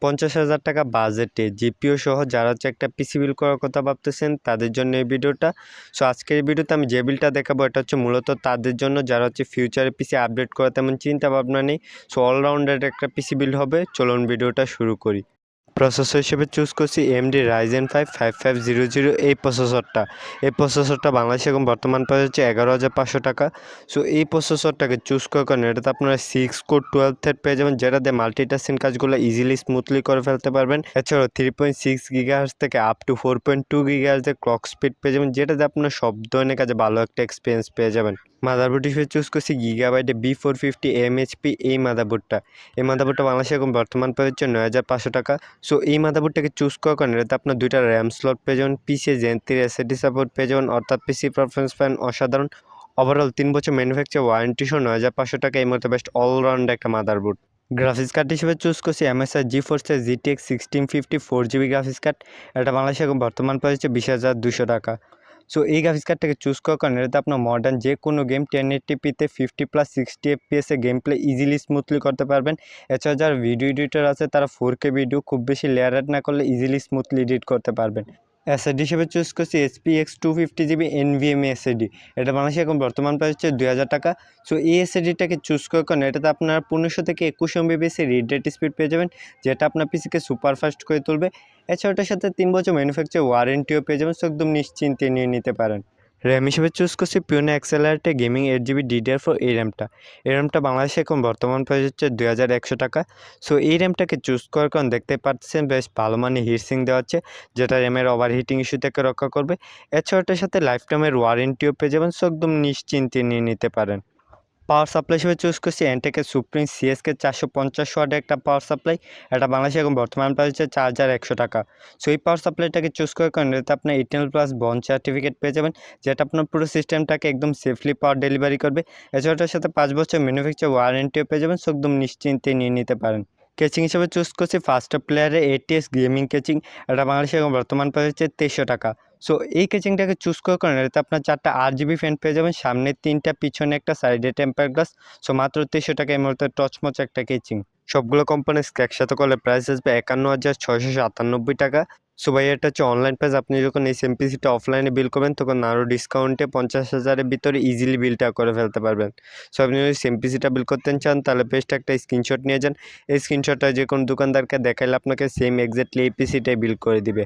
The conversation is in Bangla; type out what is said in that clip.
50,000 টাকা বাজেটে জিপিও সহ যারা হচ্ছে একটা পিসি বিল্ড করার কথা ভাবতেছেন তাদের জন্য এই ভিডিওটা। সো আজকের এই ভিডিওতে আমি যে বিলটা দেখাবো এটা হচ্ছে মূলত তাদের জন্য যারা হচ্ছে ফিউচারে পিসি আপডেট করা তেমন চিন্তা ভাবনা নেই। সো অলরাউন্ডার একটা পিসি বিল্ড হবে। চলুন ভিডিওটা শুরু করি। প্রসেসর হিসেবে চুজ করছি AMD Ryzen 5 5500 এই প্রসেসরটা। এই প্রসেসরটা বাংলাদেশে এখন বর্তমান প্রাইস হচ্ছে 11,500 টাকা। সো এই প্রসেসরটাকে চুজ করার কারণে এটাতে আপনারা 6 কোর 12 থ্রেড পেয়ে যাবেন, যেটা দিয়ে মাল্টিটাস্কিং কাজগুলো ইজিলি স্মুথলি করে ফেলতে পারবেন। এছাড়াও 3.6 GHz থেকে আপ টু 4.2 GHz এর ক্লক স্পিড পেয়ে যাবেন, যেটা দিয়ে আপনার সব ধরনের কাজে ভালো একটা এক্সপিরিয়েন্স পেয়ে যাবেন। মাদারবোর্ড হিসেবে চুজ করছি গিগাবাইটে B450 MHP এই মাদারবোর্ডটা। এই মাদারবোর্ডটা বাংলাদেশে এখন বর্তমান প্রাইস হচ্ছে 9,500 টাকা। সো এই মাদারবোর্ডটাকে চুজ করার কারণে এটাতে আপনার দুইটা র্যাম স্লট পেয়ে যাবেন, পিসি Zen 3 SSD সাপোর্ট পেয়ে যাবেন, অর্থাৎ পিসি পারফরমেন্স পান অসাধারণ। ওভারঅল 3 বছর ম্যানুফ্যাকচার ওয়ারেন্টি সহ 9,500 টাকা এই মধ্যে বেস্ট অলরাউন্ড একটা মাদারবোর্ড। গ্রাফিক্স কার্ড হিসেবে চুজ করছি MSI GeForce GTX 1650 4GB graphics card. এটা বাংলাদেশে এখন বর্তমান প্রাইস হচ্ছে 20,200 টাকা। সো এই গ্রাফিক্স কার্ডটাকে চুজ করার কারণে এটাতে আপনার মডার্ন যে কোনো গেম 1080pতে 50+ 60 FPS এ গেম প্লে ইজিলি স্মুথলি করতে পারবেন। এছাড়া যারা ভিডিও এডিটর আছে তারা 4K ভিডিও খুব বেশি লেয়ার না করলে ইজিলি স্মুথলি এডিট করতে পারবেন। এসএসডি হিসেবে চুজ করছি SPX 250GB NVMe এসএসডি। এটা বাংলাদেশে এখন বর্তমান প্রাইস হচ্ছে 2,000 টাকা। সো এই এসএসডিটাকে চুজ করার কারণে এটাতে আপনার 1500 থেকে 2100 MBps রিড রেট স্পিড পেয়ে যাবেন, যেটা আপনার পিসিকে সুপার ফাস্ট করে তুলবে। এছাড়া ওটার সাথে 3 বছর ম্যানুফ্যাকচার ওয়ারেন্টিও পেয়ে যাবেন, সো একদম নিশ্চিন্তে নিয়ে নিতে পারেন। র্যাম হিসেবে চুজ করছি পিওনে অ্যাক্সেলারেটে গেমিং 8GB DDR4 এই র্যামটা। এই র্যামটা বাংলাদেশে এখন বর্তমান প্রাইস হচ্ছে 2,100 টাকা। সো এই র্যামটাকে চুজ করার কারণ দেখতে পাচ্ছেন বেশ ভালো মানের হিটসিং দেওয়া হচ্ছে, যেটা র্যামের ওভারহিটিং ইস্যু থেকে রক্ষা করবে। এছাড়া ওটার সাথে লাইফ টাইমের ওয়ারেন্টিও পেয়ে যাবেন, সো একদম নিশ্চিন্তে নিয়ে নিতে পারেন। পাওয়ার সাপ্লাই হিসেবে চুজ করছি এনটেকের সুপ্রিম CSK 450 ওয়াটের একটা পাওয়ার সাপ্লাই। এটা বাংলাদেশে এখন বর্তমান প্রাইস হচ্ছে 4,100 টাকা। সো এই পাওয়ার সাপ্লাইটাকে চুজ করার কারণে এতে আপনার 18+ বন্ড সার্টিফিকেট পেয়ে যাবেন, যেটা আপনার পুরো সিস্টেমটাকে একদম সেফলি পাওয়ার ডেলিভারি করবে। এছাড়া ওটার সাথে 5 বছর ম্যানুফ্যাকচার ওয়ারেন্টিও পেয়ে যাবেন, সো একদম নিশ্চিন্তে নিয়ে নিতে পারেন। কেচিং হিসেবে চুজ করছি ফার্স্ট প্লেয়ারে ATX গেমিং কেচিং। এটা বাংলাদেশে এখন বর্তমান প্রাইস হচ্ছে 2300 টাকা। সো এই কেচিংটাকে চুজ করার কারণে এতে আপনার 4টা RGB ফ্যান পেয়ে যাবেন, সামনে 3টা, পিছনে একটা, সাইডে টেম্পার গ্লাস। সো মাত্র 2300 টাকা এই মুহূর্তে টচমচ একটা কেচিং। সবগুলো কোম্পানির একসাথে করলে প্রাইস আসবে 51,697 টাকা। সো ভাই এটা হচ্ছে অনলাইন প্রাইস। আপনি যখন এই সেম পিসিটা অফলাইনে বিল করবেন তখন আরও ডিসকাউন্টে 50,000-এর ভিতরে ইজিলি বিলটা করে ফেলতে পারবেন। সো আপনি যদি সেম পিসিটা বিল করতে চান তাহলে বেস্ট একটা স্ক্রিনশট নিয়ে যান। এই স্ক্রিনশটটা যে কোনো দোকানদারকে দেখাইলে আপনাকে সেম এক্স্যাক্টলি এই পিসিটাই বিল করে দিবে।